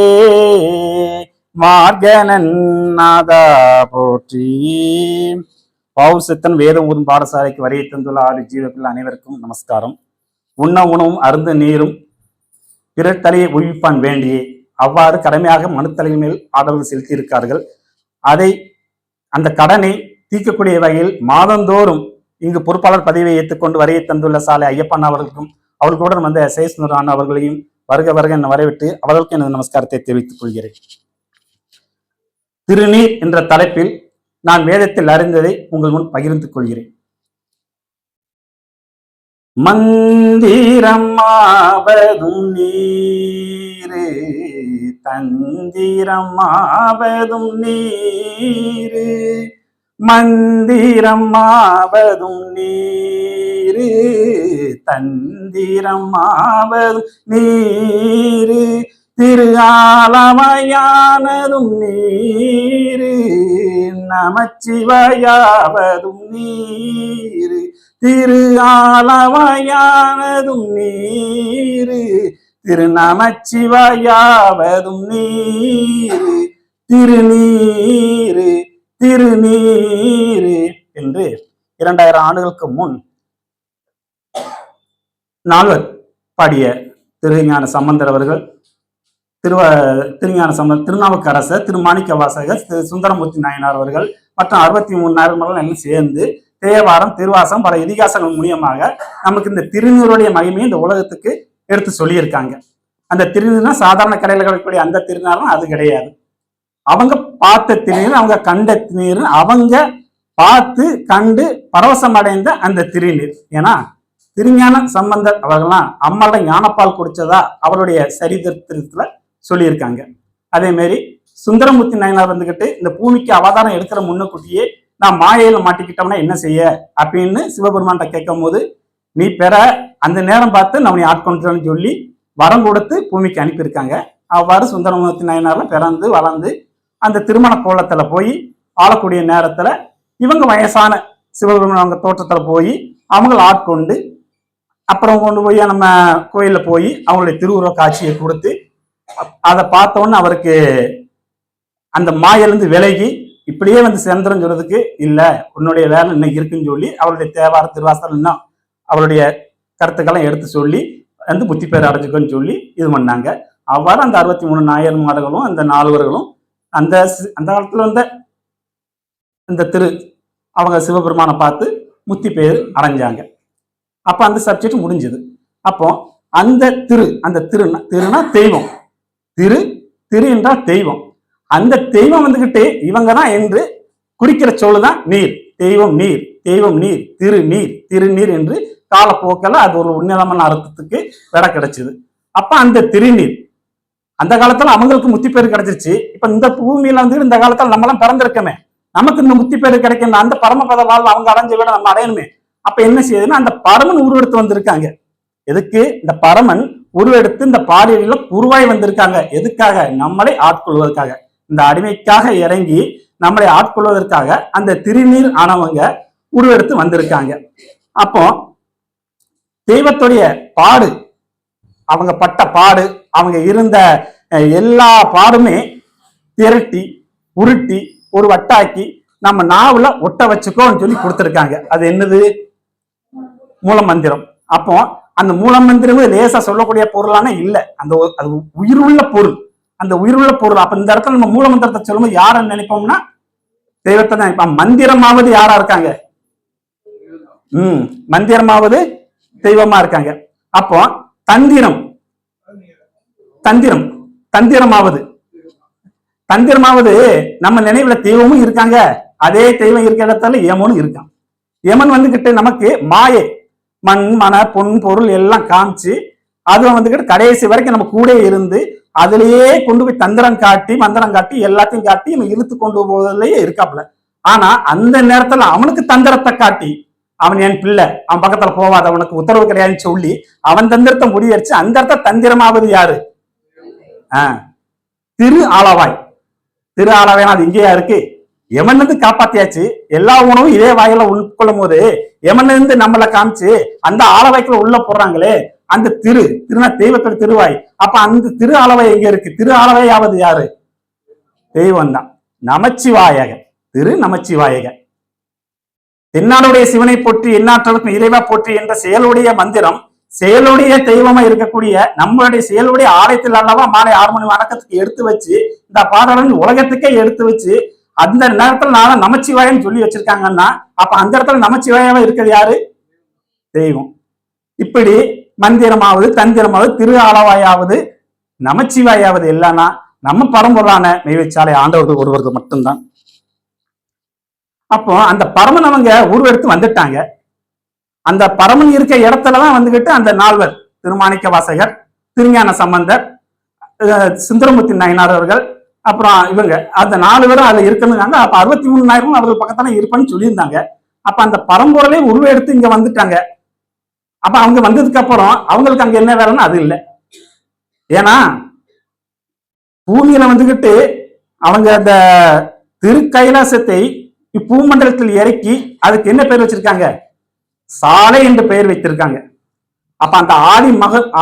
மார்கனன் நாதா போற்றி. பவுசித்தன் வேதம் ஊதும் பாடசாலைக்கு வரையை தந்துள்ள ஆறு ஜீவர்கள் அனைவருக்கும் நமஸ்காரம். உண்ண உணவும் அருந்து நீரும் பிறர் தலையை உயிர்ப்பான் வேண்டியே அவ்வாறு கடமையாக மனுத்தலையின் மேல் ஆதரவு செலுத்தி இருக்கார்கள். அதை அந்த கடனை தீர்க்கக்கூடிய வகையில் மாதந்தோறும் இங்கு பொறுப்பாளர் பதவியை ஏற்றுக்கொண்டு வரையை தந்துள்ள சாலை ஐயப்பன் அவர்களுக்கும் அவர்களுடன் வந்த சேஸ்வரான் அவர்களையும் வருக வருக என வரவிட்டு அவர்களுக்கு எனது நமஸ்காரத்தை தெரிவித்துக் கொள்கிறேன். திருநீர் என்ற தலைப்பில் நான் வேதத்தில் அறிந்ததை உங்கள் முன் பகிர்ந்து கொள்கிறேன். மந்திரமாவதும் நீரு தந்திரமாவதும் நீரு மந்திரமாவதும் நீரு தந்திரமாவதும் நீரு திரு ஆலமயானதும் நீரு நமச்சிவாயாவதும் நீரு திரு ஆலமயானதும் நீரு திரு நமச்சிவாயாவதும் நீரு திருநீரு திருநீரு என்று 2000 ஆண்டுகளுக்கு முன் நால்வர் பாடிய திருஞான சம்பந்தர் அவர்கள், திருஞான சம்பந்தர், திருநாவுக்கரசர், திருமாணிக்க வாசகர், சுந்தரமூர்த்தி நாயனார் அவர்கள் மற்றும் 63 நாயன்மார்கள் எல்லாம் சேர்ந்து தேவாரம், திருவாசம், பல இதிகாசங்கள் மூலியமாக நமக்கு இந்த திருநீருடைய மகிமையை இந்த உலகத்துக்கு எடுத்து சொல்லியிருக்காங்க. அந்த திருநீர்னா சாதாரண கடையில் கிடைக்கக்கூடிய அந்த திருநாளும் அது கிடையாது. அவங்க பார்த்த திருநீர், அவங்க கண்ட திருநீர், அவங்க பார்த்து கண்டு பரவசம் அடைந்த அந்த திருநீர். ஏன்னா திருஞான சம்பந்தர் அவர்கள்லாம் அம்மாவோட ஞானப்பால் குடிச்சதா அவருடைய சரித்திரத்துல சொல்லியிருக்காங்க. அதே மாதிரி சுந்தரமூர்த்தி நாயனார் வந்துகிட்டு இந்த பூமிக்கு அவதாரம் எடுக்கிற முன்னக்கூட்டியே நான் மாயையில மாட்டிக்கிட்டோம்னா என்ன செய்ய அப்படின்னு சிவபெருமான்கிட்ட கேட்கும் போது, நீ பெற அந்த நேரம் பார்த்து நான் உன்னை ஆட்கொண்டுன்னு சொல்லி வரம் கொடுத்து பூமிக்கு அனுப்பியிருக்காங்க. அவ்வாறு சுந்தரமூர்த்தி நாயனார்ல பிறந்து வளர்ந்து அந்த திருமண கோலத்துல போய் ஆளக்கூடிய நேரத்துல இவங்க வயசான சிவபெருமான் அவங்க தோற்றத்துல போய் அவங்களை ஆட்கொண்டு அப்புறம் கொண்டு போய் நம்ம கோயில்ல போய் அவங்களுடைய திருவுருவ காட்சியை கொடுத்து அதை பார்த்தோன்னு அவருக்கு அந்த மாயிலிருந்து விலகி இப்படியே வந்து சேர்ந்துரும் சொல்றதுக்கு இல்ல, உன்னுடைய வேலை இன்னைக்கு இருக்குன்னு சொல்லி அவருடைய தேவார திருவாசல் இன்னும் அவருடைய கருத்துக்கெல்லாம் எடுத்து சொல்லி வந்து புத்தி பேர் அடைஞ்சுக்கன்னு சொல்லி இது பண்ணாங்க. அவ்வாறு அந்த 63 நாயன்மார்களும் அந்த நால்வர்களும் அந்த காலத்துல வந்த இந்த அவங்க சிவபெருமானை பார்த்து முத்தி பேர் அடைஞ்சாங்க. அப்ப அந்த சப்ஜெக்ட் முடிஞ்சது. அப்போ அந்த திருனா தெய்வம், திரு என்றால் தெய்வம். அந்த தெய்வம் வந்துகிட்டு இவங்க தான் என்று குறிக்கிற சொல்லுதான் நீர். தெய்வம் நீர், தெய்வம் நீர், திருநீர் என்று காலப்போக்கில் அது ஒரு உன்னதமான அர்த்தத்துக்கு விட கிடைச்சது. அப்ப அந்த திருநீர் அந்த காலத்துல அவங்களுக்கு முத்தி பேர் கிடைச்சிருச்சு. இப்ப இந்த பூமியில வந்து இந்த காலத்துல நம்ம எல்லாம் பிறந்திருக்கமே, நமக்கு இந்த முத்தி பேர் கிடைக்கணும், அந்த பரமபத வாழ்வு அவங்க அடைஞ்ச விட நம்ம அடையணுமே. அப்ப என்ன செய்யுதுன்னா அந்த பரமன் உருவெடுத்து வந்திருக்காங்க. எதுக்கு? இந்த பரமன் உருவெடுத்து இந்த பாடியில உருவாய் வந்திருக்காங்க. எதுக்காக? நம்மளை ஆட்கொள்வதற்காக, இந்த அடிமைக்காக இறங்கி நம்மளை ஆட்கொள்வதற்காக அந்த திருநீர் ஆனவங்க உருவெடுத்து வந்திருக்காங்க. அப்போ தெய்வத்துடைய பாடு, அவங்க பட்ட பாடு, அவங்க இருந்த எல்லா பாடுமே திரட்டி உருட்டி ஒரு வட்டாக்கி நம்ம நாவுல ஒட்ட வச்சுக்கோன்னு சொல்லி கொடுத்துருக்காங்க. அது என்னது? மூலமந்திரம். அப்போ அந்த மூலமந்திரம் லேசா சொல்லக்கூடிய பொருளான இல்ல, அது உயிருள்ள பொருள். அந்த உயிருள்ள பொருள். அப்ப இந்த இடத்துல நம்ம மூலமந்திரத்தை சொல்லும்போது யாருன்னு நினைப்போம்னா தெய்வத்தை தான் நினைப்போம். மந்திரமாவது யாரா இருக்காங்க? மந்திரமாவது தெய்வமா இருக்காங்க. அப்போ தந்திரமாவது நம்ம நினைவுல தெய்வமும் இருக்காங்க. அதே தெய்வம் இருக்கிற இடத்துல யமனும் இருக்கான். யமன் வந்துகிட்டு நமக்கு மாயை, மண் மன பொன் பொருள் எல்லாம் காமிச்சு அது வந்துகிட்டு கடைசி வரைக்கும் நம்ம கூட இருந்து அதுலயே கொண்டு போய் தந்திரம் காட்டி மந்திரம் காட்டி எல்லாத்தையும் காட்டி நம்ம இழுத்து கொண்டு போவதிலேயே இருக்காப்புல. ஆனா அந்த நேரத்துல அவனுக்கு தந்திரத்தை காட்டி அவன் என் பிள்ளை, அவன் பக்கத்துல போவாத, அவனுக்கு உத்தரவு கிடையாதுன்னு சொல்லி அவன் தந்திரத்தை முறியடிச்சு அந்த இடத்த தந்திரமாவது யாரு? திரு ஆலவாய். திரு ஆலவாய் அது இங்கேயா இருக்கு? எமன் இருந்து காப்பாத்தியாச்சு. எல்லா உணவும் இதே வாயில உட்கொள்ளும் போது எமன் இருந்து நம்மளை காமிச்சு அந்த ஆலவாய்க்குள்ள உள்ள போடுறாங்களே, அந்த திருனா தெய்வத்தோட திருவாய். அப்ப அந்த திரு ஆலவாய் எங்க இருக்கு? திரு ஆலவாயாவது யாரு? தெய்வம் தான். நமச்சிவாயக, திரு நமச்சிவாயக. தென்னாடுடைய சிவனை போற்றி எந்நாட்டலுக்கும் இறைவா போற்றி என்ற செயலுடைய மந்திரம், செயலுடைய தெய்வமா இருக்கக்கூடிய நம்மளுடைய செயலுடைய ஆலயத்தில் அல்லவா மாலை 6 மணி வணக்கத்துக்கு எடுத்து வச்சு இந்த பாடலன் உலகத்துக்கே எடுத்து வச்சு அந்த நேரத்துல நான் நமச்சிவாயன்னு சொல்லி வச்சிருக்காங்கன்னா அப்ப அந்த இடத்துல நமச்சிவாயாவா இருக்கிறது யாரு? தெய்வம். இப்படி மந்திரமாவது தந்திரமாவது திரு ஆலவாயாவது நமச்சிவாயாவது இல்லைன்னா நம்ம பரம்பொருளான மெய்வச்சாலை ஆண்டவர்கள் ஒருவருக்கு மட்டும்தான். அப்போ அந்த பரமன் அவங்க உருவெடுத்து வந்துட்டாங்க. அந்த பரமன் இருக்க இடத்துலதான் வந்துகிட்டு அந்த 4 திருமாணிக்க வாசகர், திருஞான சம்பந்தர், சுந்தரமூர்த்தி நாயனார் அவர்கள், அப்புறம் இவங்க அந்த 4 பேரும் அதுல இருக்குன்னு. அப்ப 63,000 அவர்கள் பக்கத்துல இருப்பேன்னு சொல்லியிருந்தாங்க. அப்ப அந்த பரம்பொருளே உருவெடுத்து இங்க வந்துட்டாங்க. அப்ப அவங்க வந்ததுக்கு அப்புறம் அவங்களுக்கு அங்க என்ன வேலைன்னு அது இல்லை. ஏன்னா பூமியில வந்துகிட்டு அவங்க அந்த திருக்கைலாசத்தை இப்பூமண்டலத்தில் இறக்கி அதுக்கு என்ன பெயர் வச்சிருக்காங்க? சாலை என்று பெயர் வைத்திருக்காங்க. அப்ப அந்த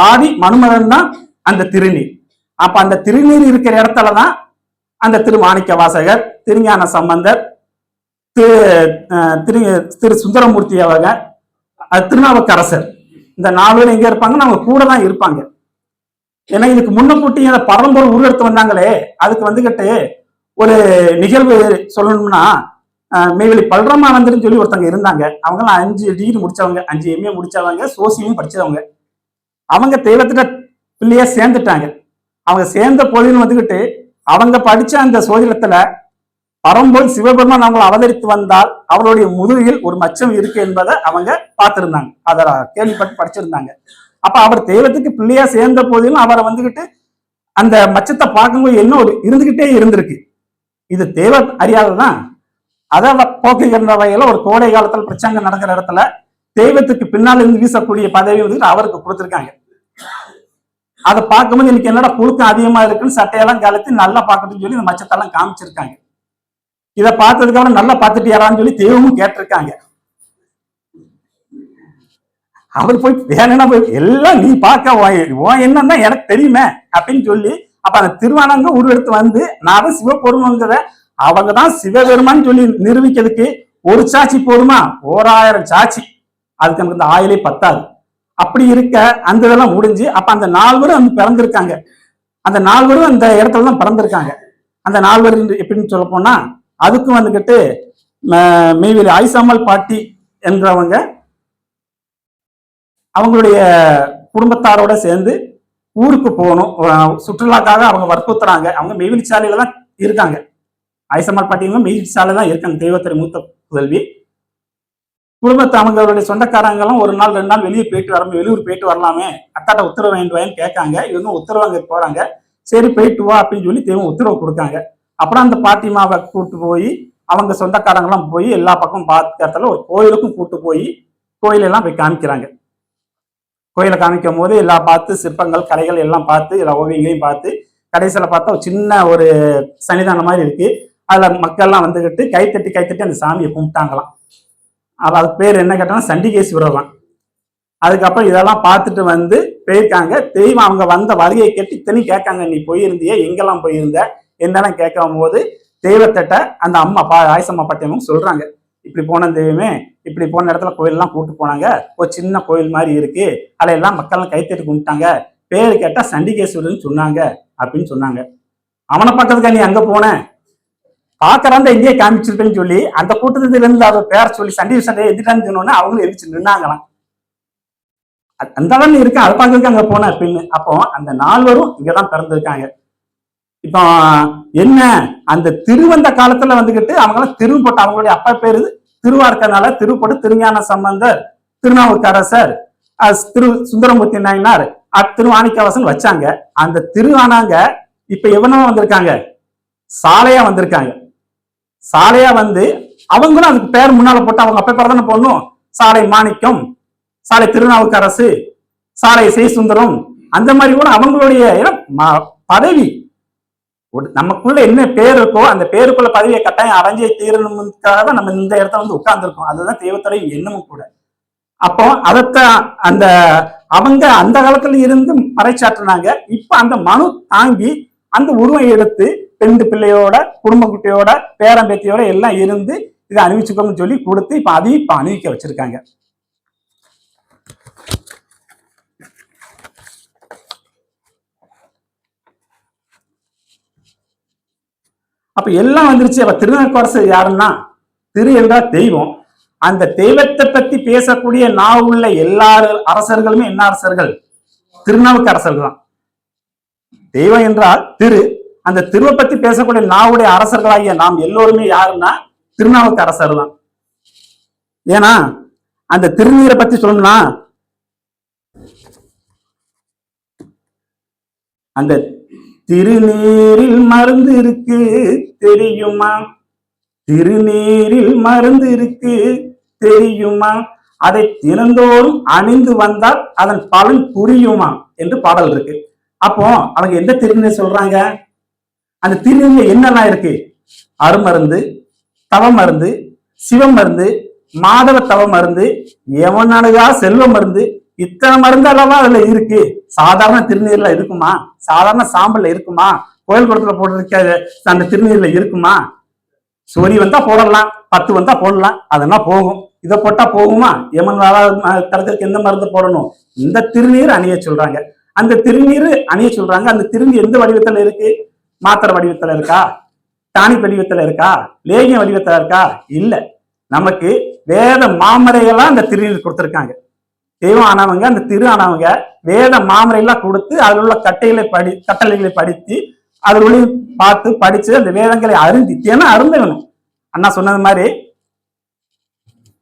ஆதி மனுமகன் தான் அந்த திருநீர். அப்ப அந்த திருநீர் இருக்கிற இடத்துலதான் அந்த திருமாணிக்க வாசகர், திருஞான சம்பந்தர், திரு சுந்தரமூர்த்தி அவங்க, திருநாவுக்கரசர், இந்த 4 பேரும் எங்க இருப்பாங்க? அவங்க கூட தான் இருப்பாங்க. ஏன்னா இதுக்கு முன்னக்கூட்டி அந்த பரம்பொருள் உருவெடுத்து வந்தாங்களே, அதுக்கு வந்துகிட்டு ஒரு நிகழ்வு சொல்லணும்னா, மெய்வெளி பல்ராமானந்தர்னு சொல்லி ஒருத்தவங்க இருந்தாங்க. அவங்கலாம் 5 டிகிரி முடிச்சவங்க, 5 MA முடிச்சவங்க, சோசியமும் படிச்சவங்க. அவங்க தெய்வத்திட்ட பிள்ளையா சேர்ந்துட்டாங்க. அவங்க சேர்ந்த போதிலும் வந்துகிட்டு அவங்க படிச்ச அந்த சோதிடத்துல பரம்பொருள் சிவபெருமான் அவங்களை அவதரித்து வந்தால் அவருடைய முதுகில் ஒரு மச்சம் இருக்கு என்பதை அவங்க பார்த்திருந்தாங்க. அதை கேள்விப்பட்டு படிச்சிருந்தாங்க. அப்ப அவர் தெய்வத்துக்கு பிள்ளையா சேர்ந்த போதிலும் அவரை வந்துகிட்டு அந்த மச்சத்தை பார்க்கும்போது என்ன ஒரு இருந்துகிட்டே இருந்திருக்கு. இது தெய்வ அறியாததான். அதை போக்குகின்ற வகையில ஒரு கோடை காலத்துல பிரச்சனை நடக்கிற இடத்துல தெய்வத்துக்கு பின்னால் இருந்து வீசக்கூடிய பதவி வந்துட்டு அவருக்கு கொடுத்திருக்காங்க. அதை பார்க்கும்போது எனக்கு என்னடா புழுக்கம் அதிகமா இருக்குன்னு சட்டையெல்லாம் கலத்தி நல்லா பார்க்கணும்னு சொல்லி இந்த மச்சத்தெல்லாம் காமிச்சிருக்காங்க. இதை பார்த்ததுக்கு அப்புறம் நல்லா பார்த்துட்டு யாரான்னு சொல்லி தெய்வமும் கேட்டிருக்காங்க. அவர் போய் வேணும்னா போய் எல்லாம் நீ பார்க்க என்னன்னா எனக்கு தெரியுமே அப்படின்னு சொல்லி அப்ப அந்த திருவானங்க உருவெடுத்து வந்து நான் தான் சிவபெருமாங்கிற அவங்க தான் சிவபெருமான்னு சொல்லி நிரூபிக்கிறதுக்கு ஒரு சாட்சி போதுமா? 1000 சாட்சி. அதுக்கு நமக்கு இந்த ஆயிலே பத்தாது. அப்படி இருக்க அந்த இதெல்லாம் முடிஞ்சு அப்ப அந்த 4 பேரும் வந்து பிறந்திருக்காங்க. அந்த 4 பேரும் அந்த இடத்துல தான் பிறந்திருக்காங்க. அந்த 4 பேர் எப்படின்னு சொல்ல போனா அதுக்கும் வந்துகிட்டு மெய்வேலி ஆயிசாமல் பாட்டி என்றவங்க அவங்களுடைய குடும்பத்தாரோட சேர்ந்து ஊருக்கு போகணும், சுற்றுலாக்காக அவங்க வற்புறுத்துறாங்க. அவங்க மெய்வேலி சாலையில தான் இருக்காங்க. ஆயிசம்மாள் பாட்டிங்க மெய்வேலி சாலை தான் இருக்காங்க. தெய்வத்துறை மூத்த புதல்வி குடும்பத்தை அவங்களுடைய சொந்தக்காரங்களும் 1 நாள் 2 நாள் வெளியூர் போயிட்டு வரலாமே, அத்தாட்ட உத்தரவு வேண்டுவான்னு கேட்காங்க. இவங்க உத்தரவு அங்க போறாங்க. சரி போயிட்டு வா அப்படின்னு சொல்லி தெய்வம் உத்தரவு கொடுக்காங்க. அப்புறம் அந்த பாட்டிமாவை கூட்டு போய் அவங்க சொந்தக்காரங்கெல்லாம் போய் எல்லா பக்கமும் பார்க்கறதுல ஒரு கோயிலுக்கும் கூட்டு போய் கோயிலெல்லாம் போய் காமிக்கிறாங்க. கோயிலை காமிக்கும் போது எல்லாம் பார்த்து சிற்பங்கள் கலைகள் எல்லாம் பார்த்து எல்லா ஓவியங்களையும் பார்த்து கடைசியில் பார்த்தா ஒரு சின்ன ஒரு சன்னிதானம் மாதிரி இருக்கு. அதுல மக்கள்லாம் வந்துகிட்டு கைத்தட்டி அந்த சாமியை கும்பிட்டாங்களாம். அதுக்கு பேர் என்ன கேட்டாங்கன்னா சண்டிகேஸ்வரர் தான். அதுக்கப்புறம் இதெல்லாம் பார்த்துட்டு வந்து போயிருக்காங்க. தெய்வம் அவங்க வந்த வருகையை கேட்டு இத்தனையும் கேட்காங்க, நீ போயிருந்திய, எங்கெல்லாம் போயிருந்த என்னெல்லாம் கேட்கும் போது தெய்வத்திட்ட அந்த அம்மா ஆயிசம்மா பாட்டியம்மா சொல்றாங்க, இப்படி போன தெய்வமே, இப்படி போன இடத்துல கோயிலெல்லாம் கூட்டு போனாங்க, ஒரு சின்ன கோயில் மாதிரி இருக்கு, அதையெல்லாம் மக்கள்லாம் கைத்தட்டி கும்பிட்டாங்க, பேரு கேட்டா சண்டிகேஸ்வரர்னு சொன்னாங்க அப்படின்னு சொன்னாங்க. அவனை பார்க்கறதுக்கா நீ அங்க போன? பாக்குறான் எங்கேயே காமிச்சிருப்பேன்னு சொல்லி அந்த கூட்டத்துல இருந்து அவர் பேர சொல்லி சண்டிகேஸ்வரர் எதிர்த்தான்னு சொன்னோன்னா அவங்களும் எதிர்த்து நின்னாங்களாம். அந்த அளவு இருக்கு, அதை பார்க்கறதுக்கு அங்க போன அப்படின்னு. அப்போ அந்த 4 பேரும் இங்கதான் பிறந்திருக்காங்க. இப்போ என்ன அந்த திருவந்த காலத்துல வந்துகிட்டு அவங்களாம் திரு போட்டு அவங்களுடைய அப்பா பேரு திருவா இருக்கனால திரு போட்டு திருஞான சம்பந்தர், திருநாவுக்கரசர், திரு சுந்தரமூர்த்தி நாயனார், திருவாணிக்கவாசன் வச்சாங்க. அந்த திருவானாங்க இப்ப எவனோ வந்திருக்காங்க, சாலையா வந்திருக்காங்க. சாலையா வந்து அவங்களும் அதுக்கு பேர் முன்னால போட்டு அவங்க அப்பா பேர் தானே போடணும், சாலை மாணிக்கம், சாலை திருநாவுக்கரசு, சாலை சுந்தரம், அந்த மாதிரி கூட அவங்களுடைய பதவி நமக்குள்ள என்ன பேர் இருக்கோ அந்த பேருக்குள்ள பதவியை கட்டாயம் அடைஞ்சே தீரணுக்காக தான் நம்ம இந்த இடத்துல வந்து உட்கார்ந்துருக்கோம். அதுதான் தெய்வத்துடைய எண்ணமும் கூட. அப்போ அதைத்தான் அந்த அவங்க அந்த காலத்துல இருந்து பறைச்சாற்றினாங்க. இப்ப அந்த மனு தாங்கி அந்த உருவம் எடுத்து பெண்டு பிள்ளையோட குடும்ப குட்டியோட பேரம்பேத்தியோட எல்லாம் இருந்து இதை அணிவிச்சுக்கோன்னு சொல்லி கொடுத்து இப்ப அதையும் இப்ப அணிவிக்க வச்சிருக்காங்க. அப்ப எல்லாம் வந்துருச்சு. அப்ப திருநாவுக்கரசு யாருன்னா, திரு என்றால் தெய்வம். அந்த தெய்வத்தை பத்தி பேசக்கூடிய நாவுள்ள எல்லா அரசர்களுமே என்ன அரசர்கள்? திருநாவுக்கரசர்கள் தான். தெய்வம் என்றால் திரு. அந்த திருவை பத்தி பேசக்கூடிய நாவுடைய அரசர்களாகிய நாம் எல்லோருமே யாருன்னா திருநாவுக்கரசர் தான். ஏன்னா அந்த திருநீரை பத்தி சொல்லணும்னா, அந்த திருநீரில் மருந்து இருக்கு தெரியுமா? திருநீரில் மருந்து இருக்கு தெரியுமா? அதை தினந்தோறும் அணிந்து வந்தால் அதன் பலன் புரியுமா என்று பாடல் இருக்கு. அப்போ அவங்க எந்த திருநீர் சொல்றாங்க? அந்த திருநீர்ல என்னெல்லாம் இருக்கு? அருமருந்து, தவ மருந்து, சிவ மருந்து, மாதவ தவ மருந்து, எவனனுகா செல்வ மருந்து, இத்தனை மருந்து அளவா அதுல இருக்கு. சாதாரண திருநீர்ல இருக்குமா? சாதாரண சாம்பல்ல இருக்குமா? கோயில் குளத்துல போடுறதுக்கு அந்த திருநீர்ல இருக்குமா? சொறி வந்தா போடலாம், 10 வந்தா போடலாம், அதெல்லாம் போகும். இதை போட்டா போகுமா? எமன் தடுக்கிறதுக்கு எந்த மருந்து போடணும்? இந்த திருநீர் அணிய சொல்றாங்க. அந்த திருநீர் அணிய சொல்றாங்க. அந்த திருநீர் எந்த வடிவத்துல இருக்கு? மாத்திரை வடிவத்துல இருக்கா? டானிக் வடிவத்துல இருக்கா? லேகிய வடிவத்துல இருக்கா? இல்ல. நமக்கு வேத மாமரைகளா அந்த திருநீர் கொடுத்திருக்காங்க. தெய்வம் ஆனவங்க, அந்த திரு ஆனவங்க வேத மாமரையெல்லாம் கொடுத்து அதில் உள்ள கட்டளைகளை படித்து அதில் பார்த்து படிச்சு அந்த வேதங்களை அருந்தி அருந்த வேணும். அண்ணா சொன்னது மாதிரி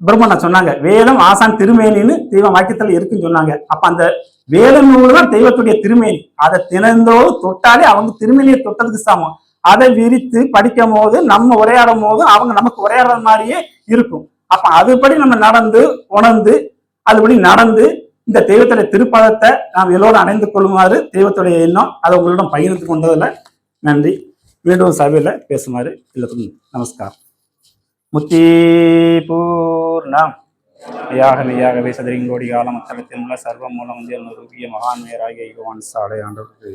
பிரம்மண்ணா சொன்னாங்க, வேதம் ஆசான் திருமேனின்னு தெய்வ வாக்கியத்துல இருக்குன்னு சொன்னாங்க. அப்ப அந்த வேத நூல் தான் தெய்வத்துடைய திருமேனி. அதை தினந்தோடு தொட்டாலே அவங்க திருமேனியை தொட்டதுக்கு சமம். அதை விரித்து படிக்கும் போது நம்ம உரையாடும் போது அவங்க நமக்கு உரையாடுற மாதிரியே இருக்கும். அப்ப அதுபடி நம்ம நடந்து உணர்ந்து அதுபடி நடந்து இந்த தெய்வத்துடைய திருப்பதத்தை நாம் எல்லோரும் அணைந்து கொள்ளுமாறு தெய்வத்துடைய எண்ணம் அதை உங்களிடம் பகிர்ந்து கொண்டதுல நன்றி. மீண்டும் சபையில பேசுமாறு எல்லாத்துக்கும் நமஸ்காரம். முத்தி பூர்ணம் யாகவே சதுரிங்கோடி காலம் அத்தலத்தில் உள்ள சர்வ மூலம் வந்து ரூபிய மகான்மையராகிய யுவான் சாலை ஆண்டவர்